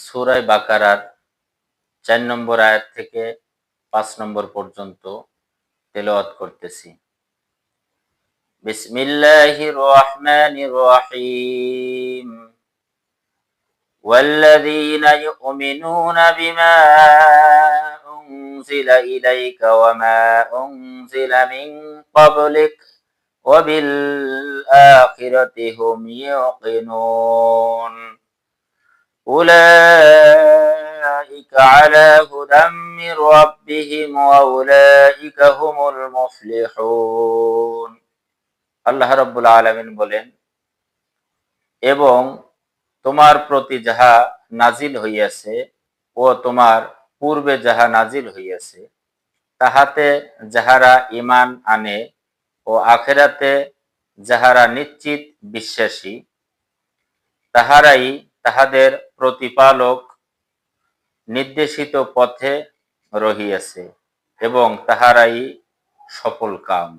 সূরা বাকারার ৪ নম্বর আয়াত থেকে ৫ নম্বর পর্যন্ত তেলাওয়াত করতেছি। বিসমিল্লাহির রহমানির রহিম। والذين يؤمنون بما أنزل إليك وما أنزل من قبلك وبالآخرة هم يوقنون أولئك على هدى من ربهم وأولئك هم المفلحون। আল্লাহ রাব্বুল আলামিন বলেন, এবং তোমার প্রতি যাহা নাজিল হইয়াছে ও তোমার পূর্বে যাহা নাজিল হইয়াছে তাহাতে যাহারা ঈমান আনে ও আখিরাতে যাহারা নিশ্চিত বিশ্বাসী তাহারাই তাহাদের প্রতিপালক নির্দেশিত পথে রহিয়াছে এবং তাহারাই সফল কাম।